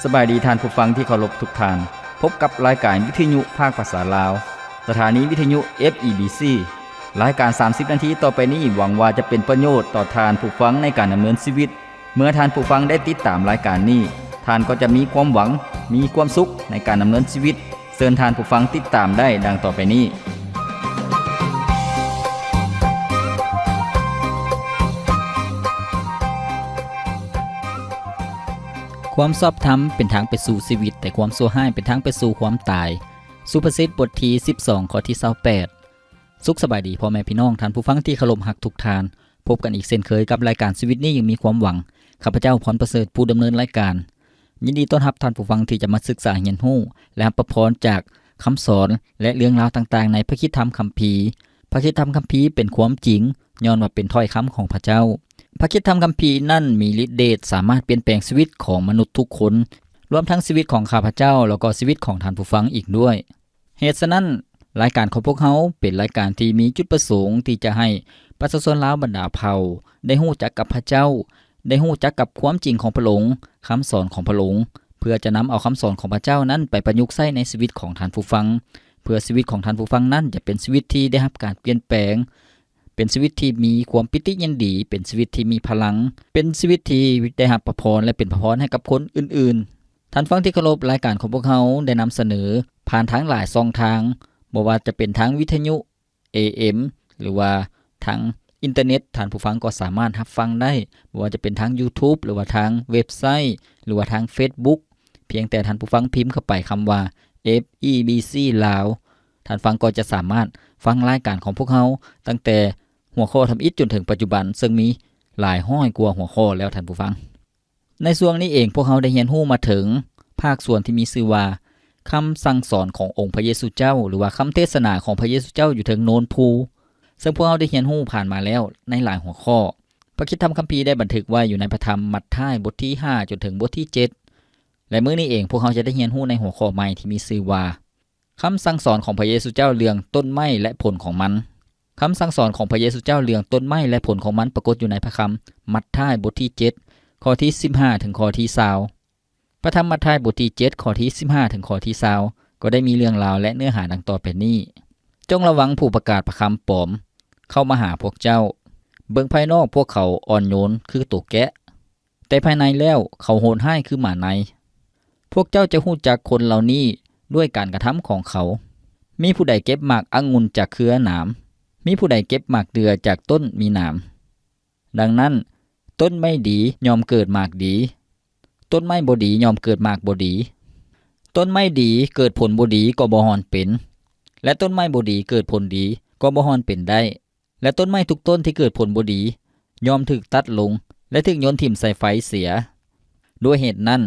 สบายดีท่านผู้ฟังที่เคารพทุกท่านพบกับรายการวิทยุภาคภาษาลาวสถานีวิทยุ FEBC รายการ30นาทีต่อไปนี้หวังว่าจะเป็นประโยชน์ต่อท่านผู้ฟังในการดำเนินชีวิตเมื่อท่านผู้ฟังได้ติดตามรายการนี้ท่านก็จะมีความหวังมีความสุขในการดำเนินชีวิตเชิญท่านผู้ฟังติดตามได้ดังต่อไปนี้ความชอบธรรมเป็นทางไปสู่ชีวิตแต่ความชั่วร้ายเป็นทางไปสู่ความตายสุภาษิตบทที่12ข้อที่28สุขสบายดีพ่อแม่พี่น้องท่านผู้ฟังที่เคารพรักทุกท่านพบกันอีกเช่นเคยกับรายการชีวิตนี้ยังมีความหวังข้าพเจ้าพรประเสริฐผู้ดำเนินรายการยินดีต้อนรับท่านผู้ฟังที่จะมาศึกษาเรียนรู้และรับประพรจากคำสอนและเรื่องราวต่างๆในพระคิดธรรมคัมภีร์พระคิดธรรมคัมภีร์เป็นความจริงย้อนว่าเป็นถ้อยคำของพระเจ้าพระคิดธรรมคัมภีร์นั่นมีฤทธิ์เดชสามารถเปลี่ยนแปลงชีวิตของมนุษย์ทุกคนรวมทั้งชีวิตของข้าพเจ้าแล้วก็ชีวิตของท่านผู้ฟังอีกด้วยเหตุฉะนั้นรายการของพวกเขาเป็นรายการที่มีจุดประสงค์ที่จะให้ประชาชนลาวบรรดาเผ่าได้รู้จักกับพระเจ้าได้รู้จักกับความจริงของพระองค์คำสอนของพระองค์เพื่อจะนำเอาคำสอนของพระเจ้านั้นไปประยุกต์ใช้ในชีวิตของท่านผู้ฟังเพื่อชีวิตของท่านผู้ฟังนั้นจะเป็นชีวิตที่ได้รับการเปลี่ยนแปลงเป็นชีวิตที่มีความปิติยินดีเป็นชีวิตที่มีพลังเป็นชีวิตที่ได้รับพระพรและเป็นพระพรให้กับคนอื่นๆท่านฟังที่เคารพรายการของพวกเขาได้นำเสนอผ่านทางหลายช่องทางบ่ว่าจะเป็นทางวิทยุ AM หรือว่าทางอินเทอร์เน็ตท่านผู้ฟังก็สามารถรับฟังได้บ่ว่าจะเป็นทาง YouTube หรือว่าทางเว็บไซต์หรือว่าทาง Facebook เพียงแต่ท่านผู้ฟังพิมพ์เข้าไปคำว่า FEBC ลาวท่านฟังก็จะสามารถฟังรายการของพวกเขาตั้งแต่หัวข้อทำอิฐจนถึงปัจจุบันซึ่งมีหลายห้อยกว่าหัวข้อแล้วท่านผู้ฟังในช่วงนี้เองพวกเขาได้เรียนรู้มาถึงภาคส่วนที่มีชื่อว่าคำสั่งสอนขององค์พระเยซูเจ้าหรือว่าคำเทศนาของพระเยซูเจ้าอยู่ถึงโนนภูซึ่งพวกเขาได้เรียนรู้ผ่านมาแล้วในหลายหัวข้อพระคิดธรรมคัมภีร์ได้บันทึกไว้อยู่ในพระธรรมมัทธิวบทที่5จนถึงบทที่7และมื้อนี้เองพวกเขาจะได้เรียนรู้ในหัวข้อใหม่ที่มีชื่อว่าคำสั่งสอนของพระเยซูเจ้าเรื่องต้นไม้และผลของมันคำสั่งสอนของพระเยซูเจ้าเรื่องต้นไม้และผลของมันปรากฏอยู่ในพระคัมภีร์มัทธิวบทที่7ข้อที่15ถึงข้อที่20พระธรรมมัทธิวบทที่7ข้อที่15ถึงข้อที่20ก็ได้มีเรื่องราวและเนื้อหาดังต่อไปนี้จงระวังผู้ประกาศพระคำปลอมเข้ามาหาพวกเจ้าเบิ่งภายนอกพวกเขาอ่อนโยนคือตัวแกะแต่ภายในแล้วเขาโหดร้ายคือหมาในพวกเจ้าจะรู้จักคนเหล่านี้ด้วยการกระทำของเขามีผู้ใดเก็บหมากองุ่นจากเครือหนามมีผู้ใดเก็บหมากเดือจากต้นมีหนามดังนั้นต้นไม่ดียอมเกิดหมากดีต้นไม้บ่ดียอมเกิดหมากบ่ดีต้นไม้ดีเกิดผลบ่ดีก็บ่ฮอนเป็นและต้นไม้บ่ดีเกิดผลดีก็บ่ฮอนเป็นได้และต้นไม้ทุกต้นที่เกิดผลบ่ดียอมถูกตัดลงและถูกโยนถิ่มใส่ไฟเสียด้วยเหตุนั้น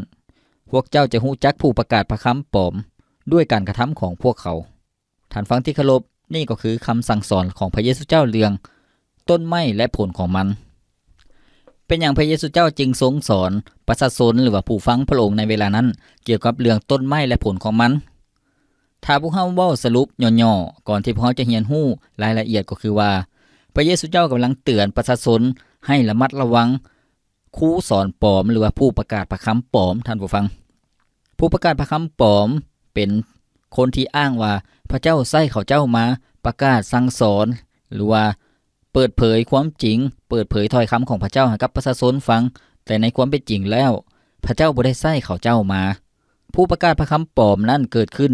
พวกเจ้าจะรู้จักผู้ประกาศพระคำปลอมด้วยการกระทำของพวกเขาท่านฟังที่เคารพนี่ก็คือคำสั่งสอนของพระเยซูเจ้าเรื่องต้นไม้และผลของมันเป็นอย่างพระเยซูเจ้าจึงทรงสอนประชาชนหรือว่าผู้ฟังพระองค์ในเวลานั้นเกี่ยวกับเรื่องต้นไม้และผลของมันถ้าพวกเฮาเว้าสรุปย่อๆก่อนที่พวกเฮาจะเรียนรู้รายละเอียดก็คือว่าพระเยซูเจ้ากำลังเตือนประชาชนให้ระมัดระวังครูสอนปลอมหรือว่าผู้ประกาศพระคำปลอมท่านผู้ฟังผู้ประกาศพระคำปลอมเป็นคนที่อ้างว่าพระเจ้าใช้เขาเจ้ามาประกาศสั่งสอนหรือว่าเปิดเผยความจริงเปิดเผยถ้อยคำของพระเจ้าให้กับประชาชนฟังแต่ในความเป็นจริงแล้วพระเจ้าบ่ได้ใช้เขาเจ้ามาผู้ประกาศพระคำปลอมนั้นเกิดขึ้น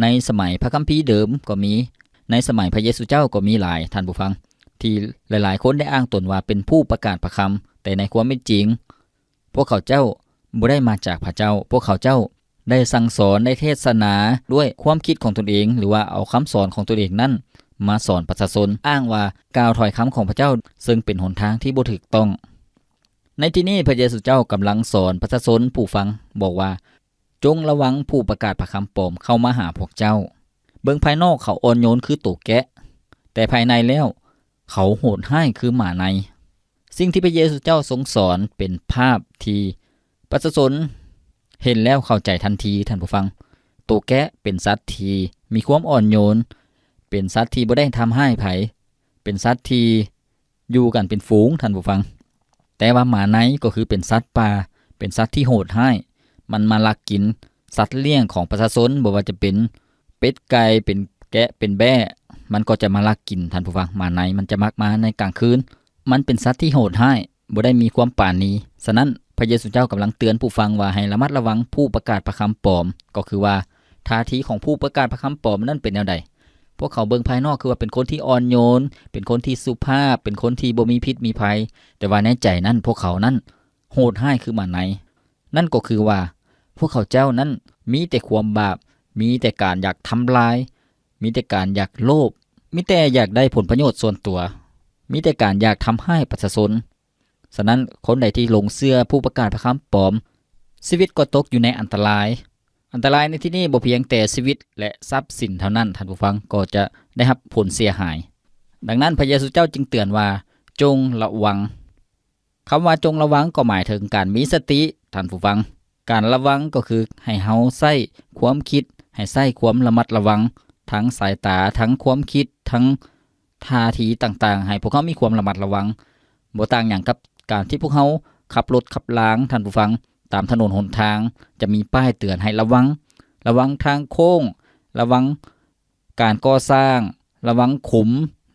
ในสมัยพระคัมภีร์เดิมก็มีในสมัยพระเยซูเจ้าก็มีหลายท่านผู้ฟังที่หลายๆคนได้อ้างตนว่าเป็นผู้ประกาศพระคำแต่ในความเป็นจริงพวกเขาเจ้าบ่ได้มาจากพระเจ้าพวกเขาเจ้าได้สั่งสอนได้เทศนาด้วยความคิดของตนเองหรือว่าเอาคำสอนของตนเองนั้นมาสอนประชาชนอ้างว่ากล่าวถ้อยคำของพระเจ้าซึ่งเป็นหนทางที่บ่ถูกต้องในที่นี้พระเยซูเจ้ากำลังสอนประชาชนผู้ฟังบอกว่าจงระวังผู้ประกาศพระคำปลอมเข้ามาหาพวกเจ้าเบิ่งภายนอกเขาอ่อนโยนคือตัวแกะแต่ภายในแล้วเขาโหดร้ายคือหมาในสิ่งที่พระเยซูเจ้าทรงสอนเป็นภาพที่ประชาชนเห็นแล้วเข้าใจทันทีท่านผู้ฟังตัวแกะเป็นสัตว์ที่มีความอ่อนโยนเป็นสัตว์ที่บ่ได้ทำให้ไผเป็นสัตว์ที่อยู่กันเป็นฝูงท่านผู้ฟังแต่ว่าหมาในก็คือเป็นสัตว์ป่าเป็นสัตว์ที่โหดร้าย มันมาลักกินสัตว์เลี้ยงของประชาชนบ่ว่าจะเป็นเป็ดไก่เป็นแกะเป็นแบะมันก็จะมาลักกินท่านผู้ฟังมาในมันจะมักมาในกลางคืนมันเป็นสัตว์ที่โหดร้ายบ่ได้มีความปราณีฉะนั้นพระเยซูเจ้ากำลังเตือนผู้ฟังว่าให้ระมัดระวังผู้ประกาศพระคำปลอมก็คือว่าท่าทีของผู้ประกาศพระคำปลอมนั้นเป็นแนวใดพวกเขาเบิ่งภายนอกคือว่าเป็นคนที่อ่อนโยนเป็นคนที่สุภาพเป็นคนที่บ่มีพิษมีภัยแต่ว่าในใจนั้นพวกเขานั้นโหดร้ายคือมาในนั่นก็คือว่าพวกเขาเจ้านั้นมีแต่ความบาปมีแต่การอยากทำลายมีแต่การอยากโลภมีแต่อยากได้ผลประโยชน์ส่วนตัวมีแต่การอยากทำให้ประชาชนฉะนั้นคนใดที่หลงเชื่อผู้ประกาศพระคำปลอมชีวิตก็ตกอยู่ในอันตรายในที่นี้บ่เพียงแต่ชีวิตและทรัพย์สินเท่านั้นท่านผู้ฟังก็จะได้รับผลเสียหายดังนั้นพระเยซูเจ้าจึงเตือนว่าจงระวังคำว่าจงระวังก็หมายถึงการมีสติท่านผู้ฟังการระวังก็คือให้เฮาใช้ความคิดให้ใช้ความระมัดระวังทั้งสายตาทั้งความคิดทั้งท่าทีต่างๆให้พวกเขามีความระมัดระวังบ่ต่างอย่างกับการที่พวกเขาขับรถขับล้างท่านผู้ฟังตามถนนหนทางจะมีป้ายเตือนให้ระวังทางโค้งระวังการก่อสร้างระวังขุม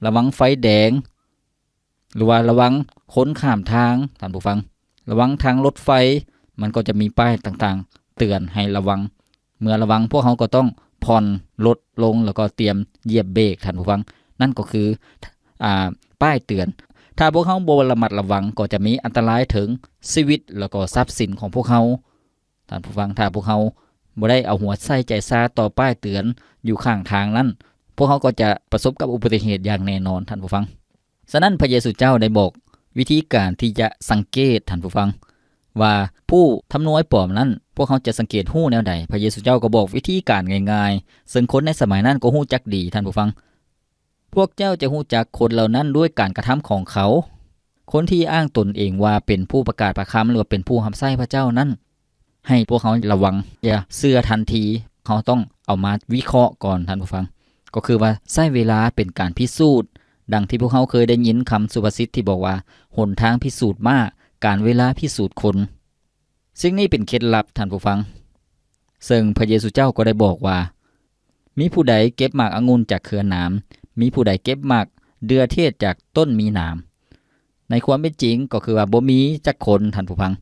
ระวังไฟแดงหรือว่าระวังคนข้ามทางท่านผู้ฟังระวังทางรถไฟมันก็จะมีป้ายต่างๆเตือนให้ระวังเมื่อระวังพวกเขาก็ต้องผ่อนรถลงแล้วก็เตรียมเหยียบเบรกท่านผู้ฟังนั่นก็คือป้ายเตือนถ้าพวกเขาบ่ระมัดระวังก็จะมีอันตรายถึงชีวิตแล้วก็ทรัพย์สินของพวกเขาท่านผู้ฟังถ้าพวกเขาบ่ได้เอาหัวใส่ใจซาต่อป้ายเตือนอยู่ข้างทางนั้นพวกเขาก็จะประสบกับอุบัติเหตุอย่างแน่นอนท่านผู้ฟังฉะนั้นพระเยซูเจ้าได้บอกวิธีการที่จะสังเกตท่านผู้ฟังว่าผู้ทำนวยปลอมนั้นพวกเขาจะสังเกตฮู้แนวใดพระเยซูเจ้าก็บอกวิธีการง่ายๆซึ่งคนในสมัยนั้นก็ฮู้จักดีท่านผู้ฟังพวกเจ้าจะฮู้จักคนเหล่านั้นด้วยการกระทำของเขาคนที่อ้างตนเองว่าเป็นผู้ประกาศพระคำหรือว่าเป็นผู้รับใช้พระเจ้านั้นให้พวกเขาระวังอย่าเชื่อทันทีเขาต้องเอามาวิเคราะห์ก่อนท่านผู้ฟังก็คือว่าใช้เวลาเป็นการพิสูจน์ดังที่พวกเขาเคยได้ยินคำสุภาษิตที่บอกว่าหนทางพิสูจน์ม้าการเวลาพิสูจน์คนซึ่งนี่เป็นเคล็ดลับท่านผู้ฟังซึ่งพระเยซูเจ้าก็ได้บอกว่ามีผู้ใดเก็บหมากองุ่นจากเครือหนามมีผู้ใดเก็บหมากเดือเทศจากต้นมีหนามในความเป็นจริงก็คือว่าบ่มีจักคนท่านผู้ฟัง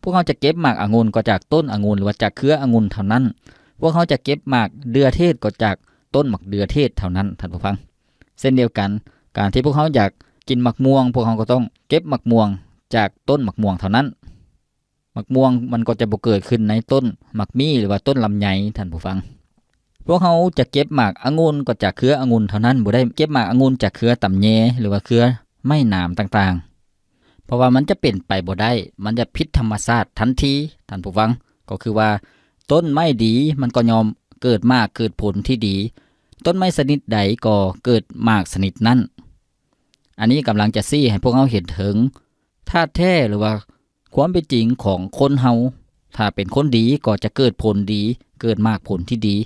พวกเขาจะเก็บหมากองุ่นก็จากต้นองุ่นหรือว่าจากเครือองุ่นเท่านั้นพวกเขาจะเก็บหมากเดือเทศก็จากต้นหมากเดือเทศเท่านั้นท่านผู้ฟังเช่นเดียวกันการที่พวกเขาอยากกินมะม่วงพวกเขาก็ต้องเก็บมะม่วงจากต้นมะม่วงเท่านั้นมะม่วงมันก็จะบ่เกิดขึ้นในต้นมะมี่หรือว่าต้นลำไยท่านผู้ฟังพวกเขาจะเก็บหมากองุ่นก็จากเครือองุ่นเท่านั้นบ่ได้เก็บหมากองุ่นจากเครือตำแยหรือว่าเครือไม้หนามต่างๆเพราะว่ามันจะเป็นไปบ่ได้มันจะผิดธรรมชาติทันทีท่านผู้ฟังก็คือว่าต้นไม้ดีมันก็ยอมเกิดมากเกิดผลที่ดีต้นไม้ชนิดใดก็เกิดมากชนิดนั้นอันนี้กำลังจะชี้ให้พวกเราเห็นถึงธาตุแท้หรือว่าความเป็นจริงของคนเฮาถ้าเป็นคนดีก็จะเกิดผลดีเกิดมากผลที่ดี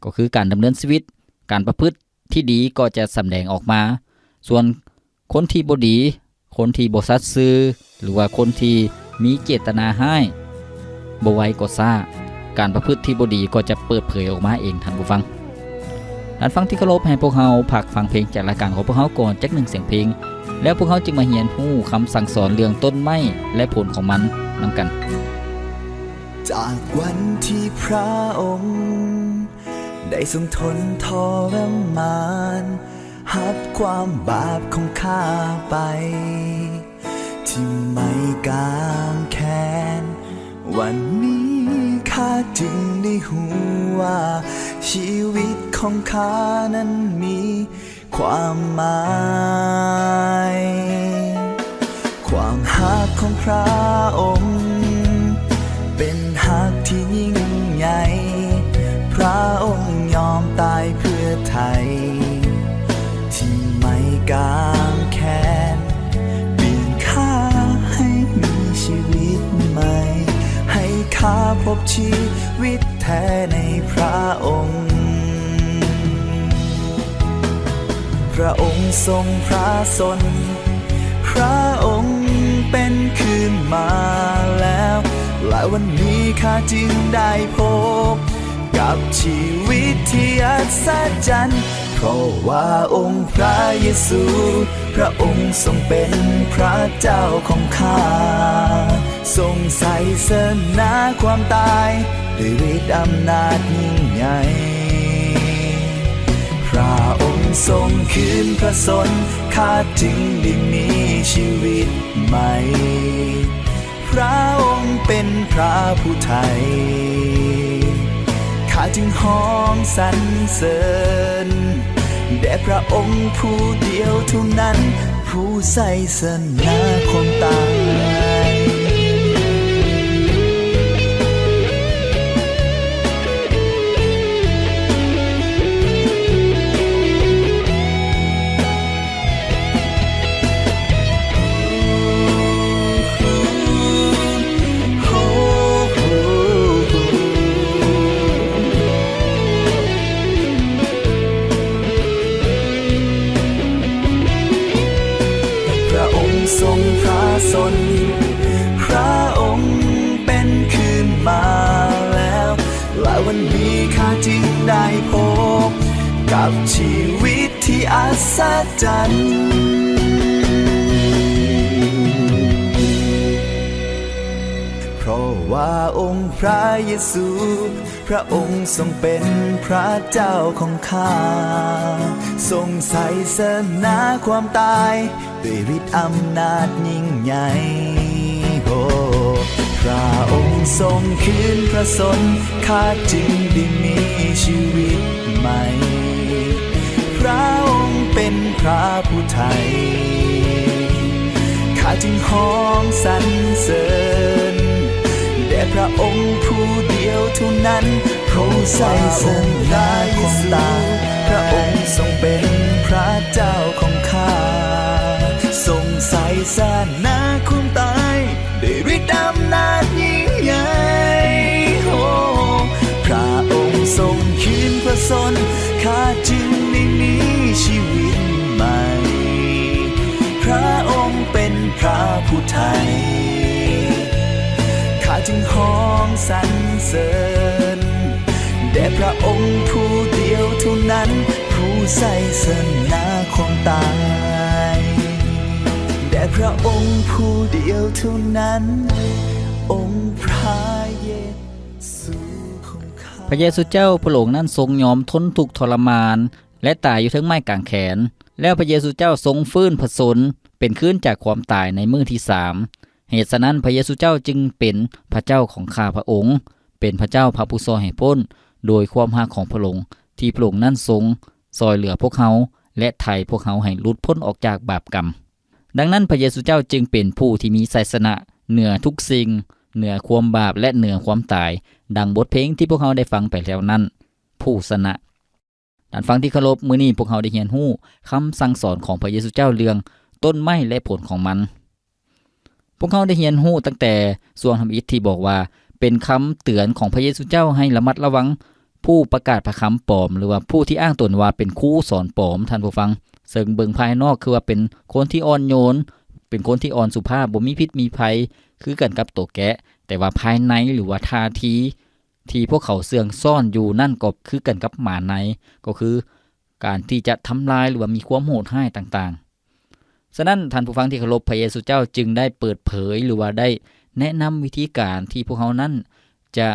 ก็คือการดำเนินชีวิตการประพฤติที่ดีก็จะแสดงออกมาส่วนคนที่บ่ดีคนที่บ่สัตย์ซื่อหรือว่าคนที่มีเจตนาร้ายบ่ไว้ก็ซ่าการประพฤติที่บ่ดีก็จะเปิดเผยออกมาเองท่านผู้ฟังท่านฟังที่เคารพให้พวกเราพักฟังเพลงจากรายการของพวกเราก่อนจัก1เสียงเพลงแล้วพวกเขาจึงมาเรียนรู้คำสั่งสอนเรื่องต้นไม้และผลของมันนำกันจากวันที่พระองค์ได้ทรงทนทรมานรับความบาปของข้าไปที่ไม่กางแค้นวันนี้ข้าจึงได้รู้ว่าชีวิตของข้านั้นมีความหมายความฮักของพระองค์เป็นฮักที่ยิ่งใหญ่พระองค์ยอมตายเพื่อไทยที่ไม่กางแค้นเปลี่ยนข้าให้มีชีวิตใหม่ให้ข้าพบชีวิตแท้ในพระองค์พระองค์ทรงพระชนพระองค์เป็นคืนมาแล้วหลั วันนี้ข้าจึงได้พบกับชีวิตที่อัศจรรย์เพราะว่าองค์พระเยซูพระองค์ทรงเป็นพระเจ้าของข้าทรงไสสนาความตายด้วยฤทธิ์อำนาจยิ่งใหญ่พระองค์ทรงคืนพระชนข้าจึงได้มีชีวิตใหม่พระองค์เป็นพระผู้ไทยข้าจึงห้องสรรเสริญแด่พระองค์ผู้เดียวเท่านั้นผู้ไสสนาความตายทรงพระชนพระองค์เป็นคืนมาแล้วและวันนี้ข้าจึงได้พบกับชีวิตที่อัศจรรย์เพราะว่าองค์พระเยซูพระองค์ทรงเป็นพระเจ้าของข้าทรงไสสนาความตายด้วยฤทธิ์อำนาจยิ่งใหญ่โอ้พระองค์ทรงคืนพระชนข้าจึงได้มีชีวิตใหม่พระองค์เป็นพระผู้ไทยข้าจึงห้องสรรเสริญแด่พระองค์ผู้เดียวเท่านั้นผู้ไสสนาความตายพระองค์ทรงเป็นพระเจ้าของข้าทรงไสสนาความตายด้วยฤทธิ์อำนาจยิ่งใหญ่โอ้พระองค์ทรงคืนพระชนข้าจึงได้มีชีวิตใหม่พระองค์เป็นพระผู้ไทยข้าจึงห้องสรรเสริญแด่พระองค์ผู้เดียวเท่านั้นผู้ไสสนาความตายแด่พระองค์ผู้เดียวเท่านั้นองค์พระเยซูของข้าพระเยซูเจ้าพระองค์นั้นทรงยอมทนทุกข์ทรมานและตายอยู่ทั้งไม้กางแขนแล้วพระเยซูเจ้าทรงฟื้นพระชนเป็นคืนจากความตายในมื้อที่3เหตุฉะนั้นพระเยซูเจ้าจึงเป็นพระเจ้าของข้าพระองค์เป็นพระเจ้าพระผู้ทรงให้พ้นโดยความรักของพระองค์ที่พระองค์นั้นทรงซอยเหลือพวกเขาและไถ่พวกเขาให้หลุดพ้นออกจากบาปกรรมดังนั้นพระเยซูเจ้าจึงเป็นผู้ที่มีชัยชนะเหนือทุกสิ่งเหนือความบาปและเหนือความตายดังบทเพลงที่พวกเขาได้ฟังไปแล้วนั้นผู้ชนะท่านฟังที่เคารพมื้อนี้พวกเขาได้เรียนรู้คำสั่งสอนของพระเยซูเจ้าเรื่องต้นไม้และผลของมันพวกเขาได้เรียนรู้ตั้งแต่ส่วนทำอิฐที่บอกว่าเป็นคำเตือนของพระเยซูเจ้าให้ระมัดระวังผู้ประกาศพระคำปลอมหรือว่าผู้ที่อ้างตนว่าเป็นครูสอนปลอมท่านผู้ฟังซึ่งเบิ่งภายนอกคือว่าเป็นคนที่อ่อนโยนเป็นคนที่อ่อนสุภาพบ่มีพิษมีภัยคือกันกับตัวแกะแต่ว่าภายในหรือว่าท่าทีที่พวกเขาเสื่องซ่อนอยู่นั่นก็คือกันกับหมาในก็คือการที่จะทำลายหรือว่ามีความโหดร้ายต่างๆฉะนั้นท่านผู้ฟังที่เคารพพระเยซูเจ้าจึงได้เปิดเผยหรือว่าได้แนะนำวิธีการที่พวกเขานั้นจะ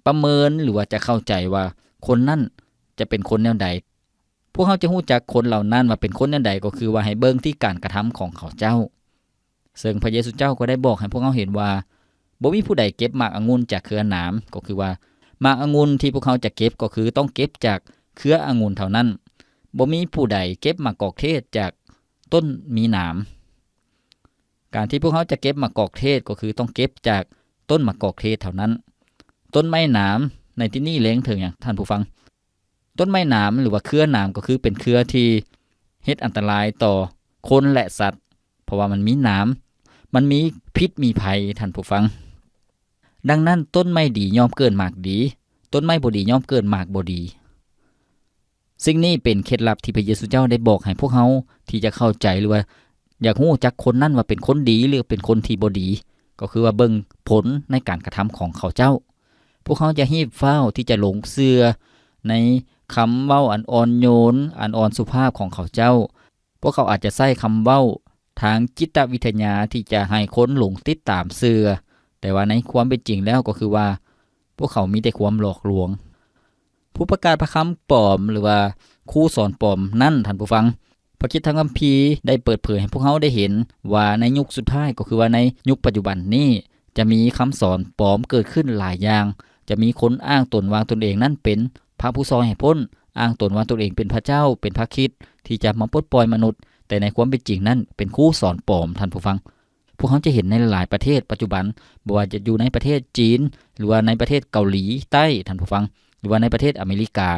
ประเมินหรือว่าจะเข้าใจว่าคนนั้นจะเป็นคนแนวใดพวกเขาจะรู้จักคนเหล่านั้นว่าเป็นคนแนวใดก็คือว่าให้เบิ่งที่การกระทำของเขาเจ้าซึ่งพระเยซูเจ้าก็ได้บอกให้พวกเขาเห็นว่าบ่มีผู้ใดเก็บหมากองุ่นจากเครือหนามก็คือว่าหมากองุ่นที่พวกเขาจะเก็บก็คือต้องเก็บจากเครือองุ่นเท่านั้นบ่มีผู้ใดเก็บหมากกอกเทศจากต้นมีหนามการที่พวกเขาจะเก็บหมากกอกเทศก็คือต้องเก็บจากต้นหมากกอกเทศเท่านั้นต้นไม้หนามในที่นี้เล้งถึงอย่างท่านผู้ฟังต้นไม้หนามหรือว่าเครือหนามก็คือเป็นเครือที่เฮ็ดอันตรายต่อคนและสัตว์เพราะว่ามันมีหนามมันมีพิษมีภัยท่านผู้ฟังดังนั้นต้นไม้ดีย่อมเกิดหมากดีต้นไม้บ่ดีย่อมเกิดหมากบ่ดีสิ่งนี้เป็นเคล็ดลับที่พระเยซูเจ้าได้บอกให้พวกเขาที่จะเข้าใจหรือว่าอยากรู้จักคนนั้นว่าเป็นคนดีหรือเป็นคนที่บ่ดี ก็คือว่าเบิ่งผลในการกระทำของเขาเจ้าพวกเขาจะฮีบเฝ้าที่จะหลงเชื่อในคำเว้าอันอ่อนโยนอันอ่อนสุภาพของเขาเจ้าพวกเขาอาจจะใช้คำเว้าทางจิตวิทยาที่จะให้คนหลงติดตามเชื่อแต่ว่าในความเป็นจริงแล้วก็คือว่าพวกเขามีแต่ความหลอกลวงผู้ประกาศพระคำปลอมหรือว่าครูสอนปลอมนั่นท่านผู้ฟังพระคริสตธรรมคัมภีร์ได้เปิดเผยให้พวกเขาได้เห็นว่าในยุคสุดท้ายก็คือว่าในยุคปัจจุบันนี้จะมีคำสอนปลอมเกิดขึ้นหลายอย่างจะมีคนอ้างตนว่าตนเองนั่นเป็นพระผู้ซอยให้พ้นอ้างตนว่าตนเองเป็นพระเจ้าเป็นพระคริสต์ที่จะมาปลดปล่อยมนุษย์แต่ในความเป็นจริงนั้นเป็นครูสอนปลอมท่านผู้ฟังพวกเขาจะเห็นในหลายประเทศปัจจุบันบ่ว่าจะอยู่ในประเทศจีนหรือว่าในประเทศเกาหลีใต้ท่านผู้ฟังหรือว่าในประเทศอเมริกา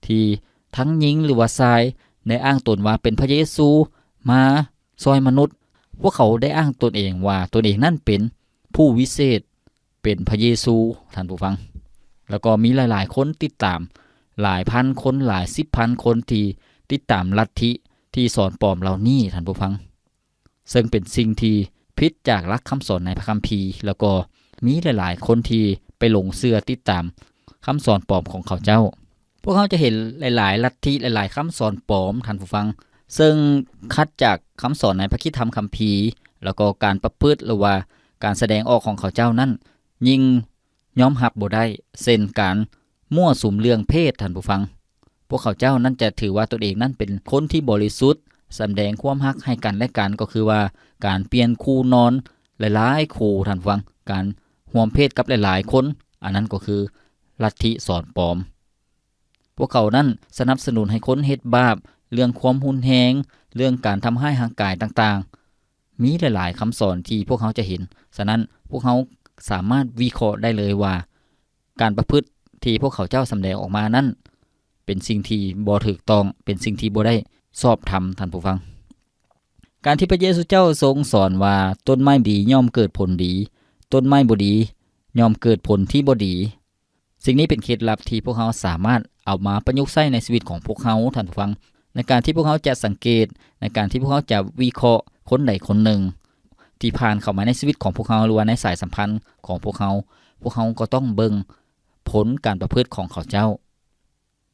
ที่ทั้งหญิงหรือว่าชายได้อ้างตนว่าเป็นพระเยซูมาซอยมนุษย์พวกเขาได้อ้างตนเองว่าตนเองนั่นเป็นผู้วิเศษเป็นพระเยซูท่านผู้ฟังแล้วก็มีหลายๆคนติดตามหลายพันคนหลาย10,000คนที่ติดตามลัทธิที่สอนปลอมเหล่านี้ท่านผู้ฟังซึ่งเป็นสิ่งที่ผิดจากหลักคำสอนในพระคัมภีร์แล้วก็มีหลายๆคนที่ไปหลงเชื่อติดตามคำสอนปลอมของเขาเจ้าพวกเขาจะเห็นหลายๆลัทธิหลายๆคำสอนปลอมท่านผู้ฟังซึ่งคัดจากคำสอนในพระคริสตธรรมคัมภีร์แล้วก็การประพฤติหรือว่าการแสดงออกของเขาเจ้านั้นยิ่งยอมรับบ่ได้เช่นการมั่วสุมเรื่องเพศท่านผู้ฟังพวกเขาเจ้านั้นจะถือว่าตนเองนั้นเป็นคนที่บริสุทธิ์แสดงความรักให้กันและกันก็คือว่าการเปลี่ยนคู่นอนหลายๆคู่ท่านผู้ฟังการร่วมเพศกับหลายๆคนอันนั้นก็คือลัทธิสอนปลอมพวกเขานั้นสนับสนุนให้คนเฮ็ดบาปเรื่องความหุนแฮงเรื่องการทำให้ร่างกายต่างๆมีหลายๆคำสอนที่พวกเขาจะเห็นฉะนั้นพวกเขาสามารถวิเคราะห์ได้เลยว่าการประพฤติที่พวกเขาเจ้าแสดงออกมานั้นเป็นสิ่งที่บ่ถูกต้องเป็นสิ่งที่บ่ได้ชอบธรรมท่านผู้ฟังการที่พระเยซูเจ้าทรงสอนว่าต้นไม้ดีย่อมเกิดผลดีต้นไม้บ่ดีย่อมเกิดผลที่บ่ดีสิ่งนี้เป็นเคล็ดลับที่พวกเขาสามารถเอามาประยุกต์ใช้ในชีวิตของพวกเขาท่านผู้ฟังในการที่พวกเขาจะสังเกตในการที่พวกเขาจะวิเคราะห์คนใดคนหนึ่งที่ผ่านเข้ามาในชีวิตของพวกเขาหรือว่าในสายสัมพันธ์ของพวกเขาก็ต้องเบิ่งผลการประพฤติของเขาเจ้า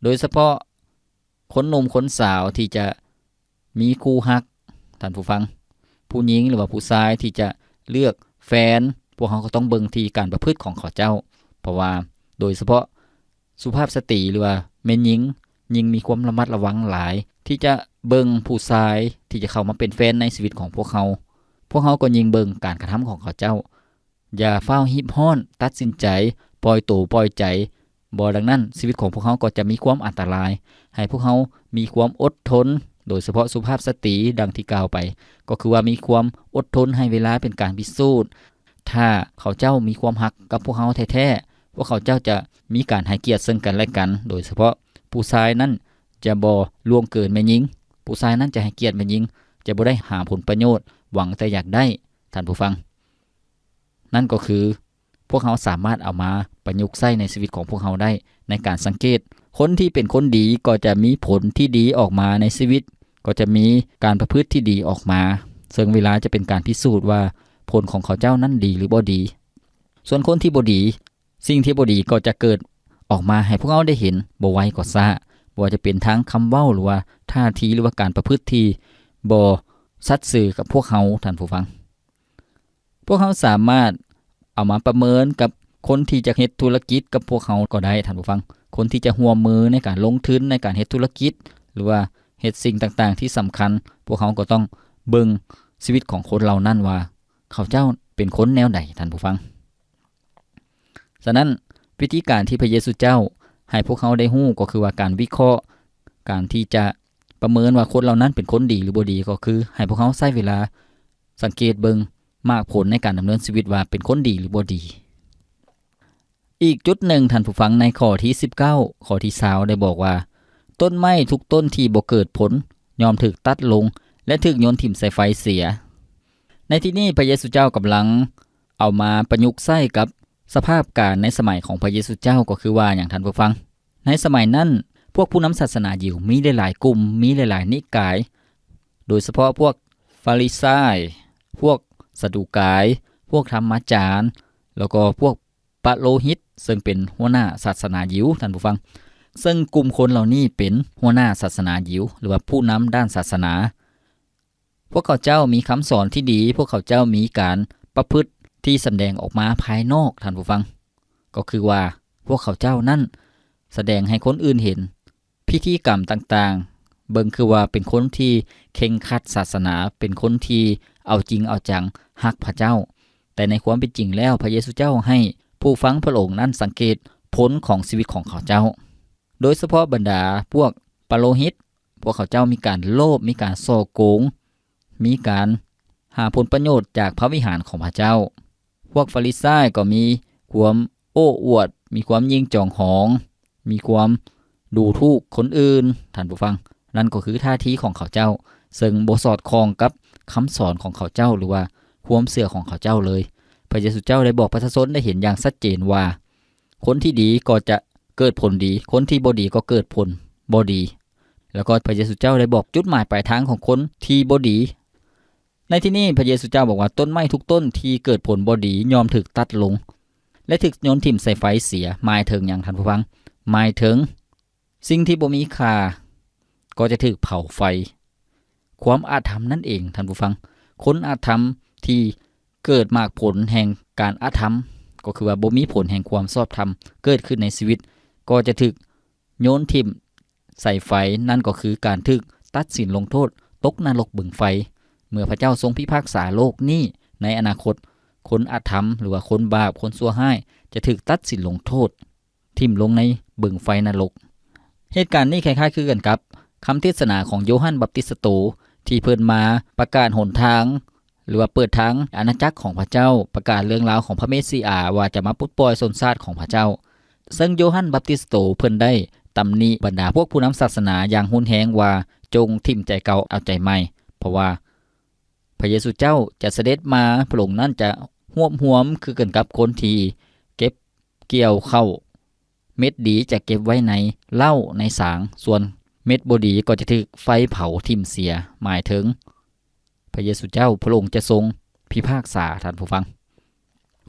โดยเฉพาะคนหนุ่มคนสาวที่จะมีคู่ฮักท่านผู้ฟังผู้หญิงหรือว่าผู้ชายที่จะเลือกแฟนพวกเขาก็ต้องเบิ่งที่การประพฤติของเขาเจ้าเพราะว่าโดยเฉพาะสุภาพสตรีหรือว่าแม่หญิงมีความระมัดระวังหลายที่จะเบิ่งผู้ชายที่จะเข้ามาเป็นแฟนในชีวิตของพวกเขาก็ยิ่งเบิ่งการกระทำของเขาเจ้าอย่าเฝ้าหิบห้อนตัดสินใจปล่อยตัวปล่อยใจบ่ดังนั้นชีวิตของพวกเขาก็จะมีความอันตรายให้พวกเขามีความอดทนโดยเฉพาะสุภาพสตรีดังที่กล่าวไปก็คือว่ามีความอดทนให้เวลาเป็นการพิสูจน์ถ้าเขาเจ้ามีความรักกับพวกเขาแท้ๆพวกเขาเจ้าจะมีการให้เกียรติซึ่งกันและกันโดยเฉพาะผู้ชายนั้นจะบ่ล่วงเกินแม่หญิงผู้ชายนั้นจะให้เกียรติแม่หญิงจะบ่ได้หาผลประโยชน์หวังแต่อยากได้ท่านผู้ฟังนั่นก็คือพวกเขาสามารถเอามาประยุกต์ใช้ในชีวิตของพวกเขาได้ในการสังเกตคนที่เป็นคนดีก็จะมีผลที่ดีออกมาในชีวิตก็จะมีการประพฤติที่ดีออกมาซึ่งเวลาจะเป็นการพิสูจน์ว่าผลของเขาเจ้านั้นดีหรือบ่ดีส่วนคนที่บ่ดีสิ่งที่บ่ดีก็จะเกิดออกมาให้พวกเขาได้เห็นบ่ไวก็ช้าบ่ว่าจะเป็นทั้งคำเว้าหรือว่าท่าทีหรือว่าการประพฤติที่บ่สัตย์ซื่อกับพวกเขาท่านผู้ฟังพวกเขาสามารถเอามาประเมินกับคนที่จะเฮ็ดธุรกิจกับพวกเขาก็ได้ท่านผู้ฟังคนที่จะร่วมมือในการลงทุนในการเฮ็ดธุรกิจหรือว่าเฮ็ดสิ่งต่างๆที่สำคัญพวกเขาก็ต้องเบิ่งชีวิตของคนเหล่านั้นว่าเขาเจ้าเป็นคนแนวใดท่านผู้ฟังฉะนั้นวิธีการที่พระเยซูเจ้าให้พวกเขาได้ฮู้ก็คือว่าการวิเคราะห์การที่จะประเมินว่าคนเหล่านั้นเป็นคนดีหรือบ่ดีก็คือให้พวกเขาใช้เวลาสังเกตเบิ่งมากผลในการดำเนินชีวิตว่าเป็นคนดีหรือบ่ดีอีกจุดหนึ่งท่านผู้ฟังในข้อที่19ข้อที่20ได้บอกว่าต้นไม้ทุกต้นที่บ่เกิดผลยอมถูกตัดลงและถูกโยนถิ่มใส่ไฟเสียในที่นี้พระเยซูเจ้ากำลังเอามาประยุกต์ใช้กับสภาพการในสมัยของพระเยซูเจ้าก็คือว่าอย่างท่านผู้ฟังในสมัยนั้นพวกผู้นำศาสนายิวมีหลายๆกลุ่มมีหลายๆนิกายโดยเฉพาะพวกฟาริไซพวกสะดูกาย พวกธรรมจารย์แล้วก็พวกปะโลหิตซึ่งเป็นหัวหน้าศาสนายิวท่านผู้ฟังซึ่งกลุ่มคนเหล่านี้เป็นหัวหน้าศาสนายิวหรือว่าผู้นำด้านศาสนาพวกเขาเจ้ามีคำสอนที่ดีพวกเขาเจ้ามีการประพฤติที่แสดงออกมาภายนอกท่านผู้ฟังก็คือว่าพวกเขาเจ้านั้นแสดงให้คนอื่นเห็นพิธีกรรมต่างๆเบิ่งคือว่าเป็นคนที่เคร่งครัดศาสนาเป็นคนที่เอาจริงเอาจังฮักพระเจ้าแต่ในความเป็นจริงแล้วพระเยซูเจ้าให้ผู้ฟังพระองค์นั้นสังเกตผลของชีวิตของเขาเจ้าโดยเฉพาะบรรดาพวกปะโลหิตพวกเขาเจ้ามีการโลภมีการส่อโกงมีการหาผลประโยชน์จากพระวิหารของพระเจ้าพวกฟาริสัยก็มีความโอ้อวดมีความยิ่งจองหองมีความดูถูกคนอื่นท่านผู้ฟังนั่นก็คือท่าทีของเขาเจ้าซึ่งบ่สอดคล้องกับคำสอนของเขาเจ้าหรือว่าความเชื่อของเขาเจ้าเลยพระเยซูเจ้าได้บอกประชาชนได้เห็นอย่างชัดเจนว่าคนที่ดีก็จะเกิดผลดีคนที่บ่ดีก็เกิดผลบ่ดีแล้วก็พระเยซูเจ้าได้บอกจุดหมายปลายทางของคนที่บ่ดีในที่นี้พระเยซูเจ้าบอกว่าต้นไม้ทุกต้นที่เกิดผลบ่ดียอมถูกตัดลงและถูกโยนถิ่มใส่ไฟเสียหมายถึงอย่างท่านผู้ฟังหมายถึงสิ่งที่บ่มีค่าก็จะถูกเผาไฟความอาธรรมนั่นเองท่านผู้ฟังคนอาธรรมที่เกิดมากผลแห่งการอาธรรมก็คือว่าบ่มีผลแห่งความชอบธรรมเกิดขึ้นในชีวิตก็จะถูกโยนถิ่มใส่ไฟนั่นก็คือการถูกตัดสินลงโทษตกนรกบึงไฟเมื่อพระเจ้าทรงพิพากษาโลกนี้ในอนาคตคนอาธรรมหรือว่าคนบาปคนชั่วร้ายจะถูกตัดสินลงโทษทิ่มลงในบึงไฟนรกเหตุการณ์นี้คล้ายๆคือกันกับคำเทศนาของโยฮันบัพติสโตที่เพิ่นมาประกาศหนทางหรือว่าเปิดทางอาณาจักรของพระเจ้าประกาศเรื่องราวของพระเมสสิอาว่าจะมาปลดปล่อยชนชาติของพระเจ้าซึ่งโยฮันบัพติสโตเพิ่นได้ตำหนิบรรดาพวกผู้นำศาสนาอย่างหุนแฮงว่าจงทิ่มใจเก่าเอาใจใหม่เพราะว่าพระเยซูเจ้าจะเสด็จมาพระองค์นั้นจะหวมคือกันกับคนที่เก็บเกี่ยวเข้าเม็ดดีจะเก็บไว้ในเหล้าในสางส่วนเม็ดบ่ดีก็จะถูกไฟเผาทิ่มเสียหมายถึงพระเยซูเจ้าพระองค์จะทรงพิพากษาท่านผู้ฟัง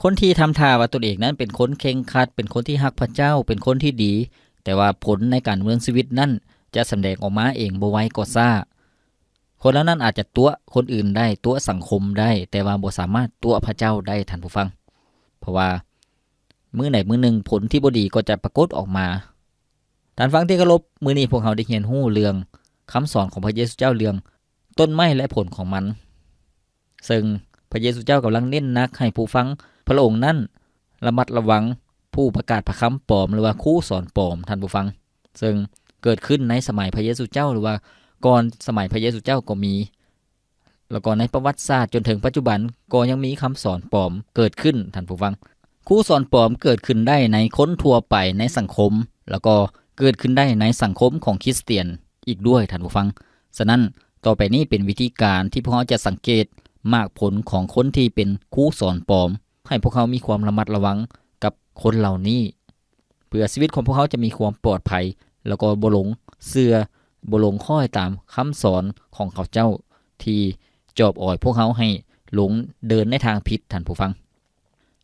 คนที่ทำท่าว่าตนเองนั้นเป็นคนเคร่งครัดเป็นคนที่ฮักพระเจ้าเป็นคนที่ดีแต่ว่าผลในการเมืองชีวิตนั้นจะแสดงออกมาเองบ่ไวก็ซ่าคนเหล่านั้นอาจจะตัวคนอื่นได้ตัวสังคมได้แต่ว่าบ่สามารถตัวพระเจ้าได้ท่านผู้ฟังเพราะว่ามื้อไหนมื้อหนึ่งผลที่บ่ดีก็จะปรากฏออกมาท่านฟังที่เคารพมื้อนี้พวกเราได้เรียนรู้เรื่องคำสอนของพระเยซูเจ้าเรื่องต้นไม้และผลของมันซึ่งพระเยซูเจ้ากำลังเน้นนักให้ผู้ฟังพระองค์นั้นระมัดระวังผู้ประกาศพระคำปลอมหรือว่าครูสอนปลอมท่านผู้ฟังซึ่งเกิดขึ้นในสมัยพระเยซูเจ้าหรือว่าก่อนสมัยพระเยซูเจ้าก็มีแล้วก็ในประวัติศาสตร์จนถึงปัจจุบันก็ยังมีคำสอนปลอมเกิดขึ้นท่านผู้ฟังครูสอนปลอมเกิดขึ้นได้ในคนทั่วไปในสังคมแล้วก็เกิดขึ้นได้ในสังคมของคริสเตียนอีกด้วยท่านผู้ฟังฉะนั้นต่อไปนี้เป็นวิธีการที่พวกเราจะสังเกตมากผลของคนที่เป็นครูสอนปลอมให้พวกเขามีความระมัดระวังกับคนเหล่านี้เพื่อชีวิตของพวกเขาจะมีความปลอดภัยแล้วก็บ่หลงเชื่อบ่หลงคล้อยตามคำสอนของเขาเจ้าที่จอบอ้อยพวกเขาให้หลงเดินในทางผิดท่านผู้ฟัง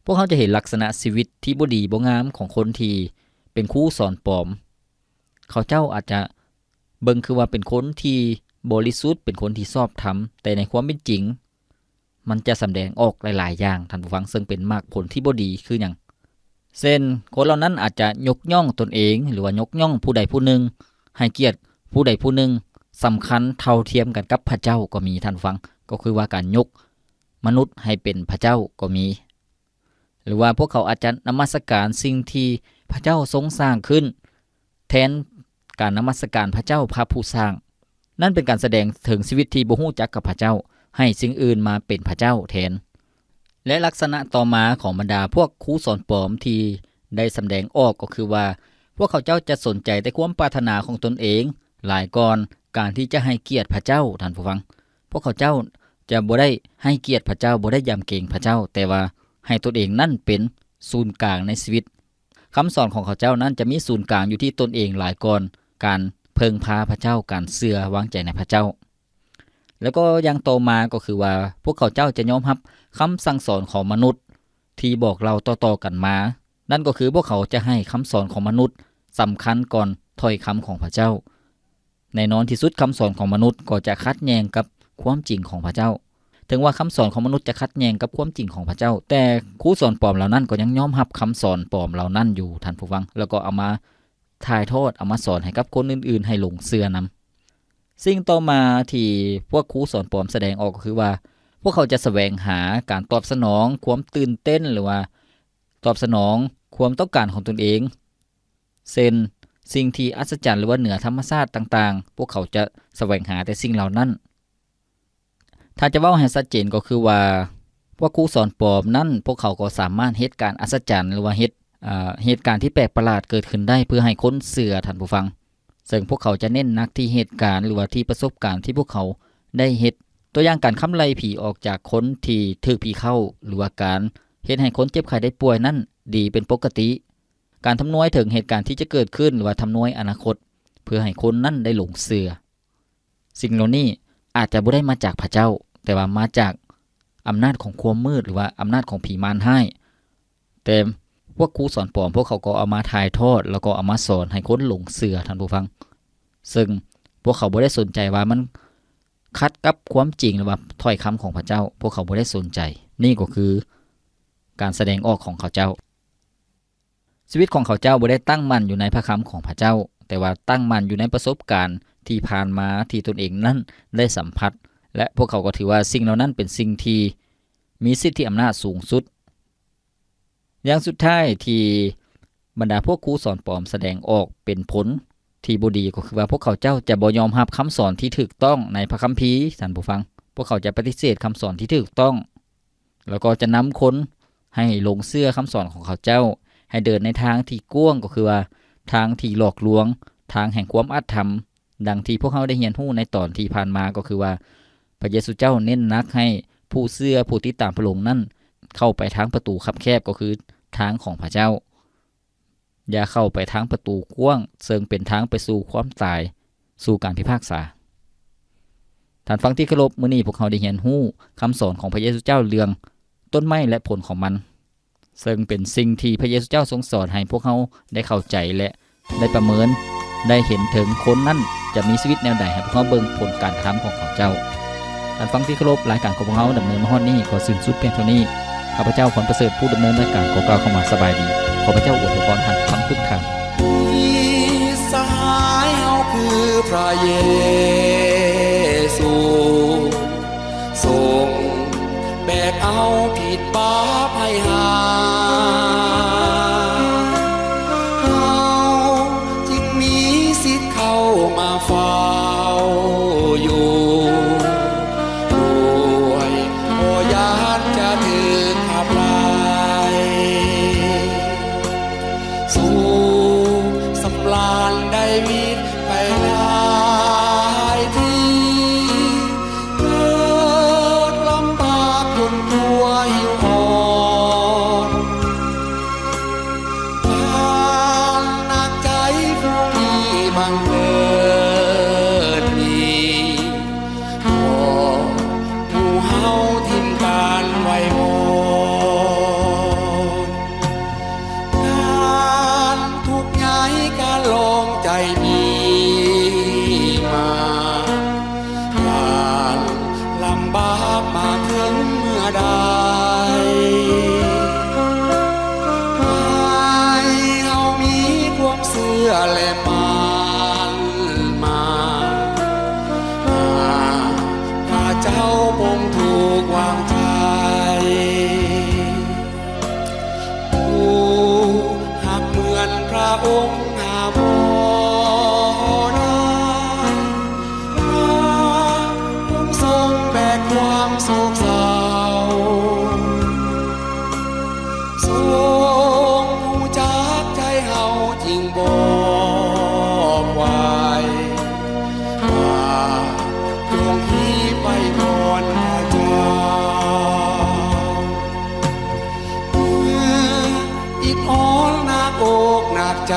พวกเขาจะเห็นลักษณะชีวิตที่บ่ดีบ่งามของคนที่เป็นครูสอนปลอมเขาเจ้าอาจจะเบิ่งคือว่าเป็นคนที่บริสุทธิ์เป็นคนที่ชอบธรรมแต่ในความเป็นจริงมันจะแสดงออกหลายๆอย่างท่านผู้ฟังซึ่งเป็นมากผลที่บ่ดีคือหยังเช่นคนเหล่านั้นอาจจะยกย่องตนเองหรือว่ายกย่องผู้ใดผู้หนึ่งให้เกียรติผู้ใดผู้หนึ่งสำคัญเท่าเทียมกันกับพระเจ้าก็มีท่านฟังก็คือว่าการยกมนุษย์ให้เป็นพระเจ้าก็มีหรือว่าพวกเขาอาจจะนมัสการสิ่งที่พระเจ้าทรงสร้างขึ้นแทนการนมัสการพระเจ้าพระผู้สร้างนั่นเป็นการแสดงถึงชีวิตที่บ่ฮู้จักกับพระเจ้าให้สิ่งอื่นมาเป็นพระเจ้าแทนและลักษณะต่อมาของบรรดาพวกครูสอนปลอมที่ได้แสดงออกก็คือว่าพวกเขาเจ้าจะสนใจแต่ความปรารถนาของตนเองหลายก่อนการที่จะให้เกียรติพระเจ้าท่านผู้ฟังพวกเขาเจ้าจะบ่ได้ให้เกียรติพระเจ้าบ่ได้ยำเกรงพระเจ้าแต่ว่าให้ตนเองนั่นเป็นศูนย์กลางในชีวิตคำสอนของเขาเจ้านั้นจะมีศูนย์กลางอยู่ที่ตนเองหลายก่อนการเพิ่งพาพระเจ้าการเชื่อวางใจในพระเจ้าแล้วก็อย่างต่อมาก็คือว่าพวกเขาเจ้าจะยอมรับ คำสั่งสอนของมนุษย์ที่บอกเราต่อๆกันมานั่นก็คือพวกเขาจะให้คำสอนของมนุษย์สำคัญก่อนถ้อยคำของพระเจ้าแน่นอนที่สุดคำสอนของมนุษย์ก็จะขัดแย้งกับความจริงของพระเจ้าถึงว่าคำสอนของมนุษย์จะขัดแย้งกับความจริงของพระเจ้าแต่ครูสอนปลอมเหล่านั้นก็ยังยอมรับคำสอนปลอมเหล่านั้นอยู่ท่านผู้ฟังแล้วก็เอามาถ่ายทอดเอามาสอนให้กับคนอื่นๆให้หลงเชื่อนำสิ่งต่อมาที่พวกครูสอนปลอมแสดงออกก็คือว่าพวกเขาจะแสวงหาการตอบสนองความตื่นเต้นหรือว่าตอบสนองความต้องการของตนเองเช่นสิ่งที่อัศจรรย์หรือว่าเหนือธรรมชาติต่างๆพวกเขาจะแสวงหาแต่สิ่งเหล่านั้นถ้าจะเว้าให้ชัดเจนก็คือว่าพวกครูสอนปลอมนั้นพวกเขาก็สามารถเฮ็ดการอัศจรรย์หรือว่าเหตุการณ์ที่แปลกประหลาดเกิดขึ้นได้เพื่อให้คนเชื่อท่านผู้ฟังซึ่งพวกเขาจะเน้นนักที่เหตุการณ์หรือว่าที่ประสบการณ์ที่พวกเขาได้เฮ็ดตัวอย่างการค้ำไล่ผีออกจากคนที่ถูกผีเข้าหรือว่าการเฮ็ดให้คนเจ็บไข้ได้ป่วยนั้นดีเป็นปกติการทำนวยถึงเหตุการณ์ที่จะเกิดขึ้นหรือว่าทำนวยอนาคตเพื่อให้คนนั้นได้หลงเชื่อสิ่งเหล่านี้อาจจะบ่ได้มาจากพระเจ้าแต่ว่ามาจากอำนาจของความมืดหรือว่าอำนาจของผีมารให้แต่พวกครูสอนปลอมพวกเขาก็เอามาถ่ายทอดแล้วก็เอามาสอนให้คนหลงเชื่อท่านผู้ฟังซึ่งพวกเขาบ่ได้สนใจว่ามันขัดกับความจริงหรือว่าถ้อยคำของพระเจ้าพวกเขาบ่ได้สนใจนี่ก็คือการแสดงออกของเขาเจ้าชีวิตของเขาเจ้าบ่ได้ตั้งมั่นอยู่ในพระคำของพระเจ้าแต่ว่าตั้งมั่นอยู่ในประสบการณ์ที่ผ่านมาที่ตนเองนั้นได้สัมผัสและพวกเขาก็ถือว่าสิ่งเหล่านั้นเป็นสิ่งที่มีสิทธิอำนาจสูงสุดอย่างสุดท้ายที่บรรดาพวกครูสอนปลอมแสดงออกเป็นผลที่บ่ดีก็คือว่าพวกเขาเจ้าจะบ่ยอมรับคำสอนที่ถูกต้องในพระคัมภีร์ท่านผู้ฟังพวกเขาจะปฏิเสธคำสอนที่ถูกต้องแล้วก็จะนำคนให้หลงเชื่อคำสอนของเขาเจ้าให้เดินในทางที่กว้างก็คือว่าทางที่หลอกลวงทางแห่งความอาธรรมดังที่พวกเขาได้เรียนรู้ในตอนที่ผ่านมาก็คือว่าพระเยซูเจ้าเน้นนักให้ผู้เชื่อผู้ติดตามพระองค์นั้นเข้าไปทางประตูคับแคบก็คือทางของพระเจ้าอย่าเข้าไปทางประตูกว้างซึ่งเป็นทางไปสู่ความตายสู่การพิพากษาท่านฟังที่เคารพมื้อนี้พวกเขาได้เรียนรู้คำสอนของพระเยซูเจ้าเรื่องต้นไม้และผลของมันซึ่งเป็นสิ่งที่พระเยซูเจ้าทรงสอนให้พวกเขาได้เข้าใจและได้ประเมินได้เห็นถึงคนนั้นจะมีชีวิตแนวใดให้พวกเขาเบิ่งผลการกระทำของเขาเจ้าท่านฟังที่เคารพรายการของพวกเขาดำเนินมาฮอดนี้ขอสิ้นสุดเพียงเท่านี้ข้าพเจ้าขวัญประเสริฐผู้ดำเนินรายการขอกล่าวเข้ามาสบายดีขอพระเจ้าอวยพรท่านทั้งทุกท่านสหายเฮาคือพระเยซูทรงแบกเอาผิดบาปให้หาเฮาจึงมีสิทธิ์เข้ามาเฝ้าอยู่ด้วยบ่ยานจะถึงขับไล่สู่สำราญได้วิตไปหลายที่เกิดลำบากจนตัวหิวอ่อนความหนักใจผู้ที่บังเกิดมีขอผู้เฮาทิ้งการไว้วอนการทุกข์ยายการลองใจมีมาการลำบากมาถึงเมื่อใดให้เฮามีความเชื่อและมันมาข้าเจ้าคงถูกวางใจผู้หักเหมือนพระองค์หาบ่ได้พระองค์ทรงแบกความโศกเศร้าทรงรู้จักใจเฮาจริงบ่ไหวว่าจงที่ไปก่อนพระเจ้าอิดอ่อนหนักอกหนักใจ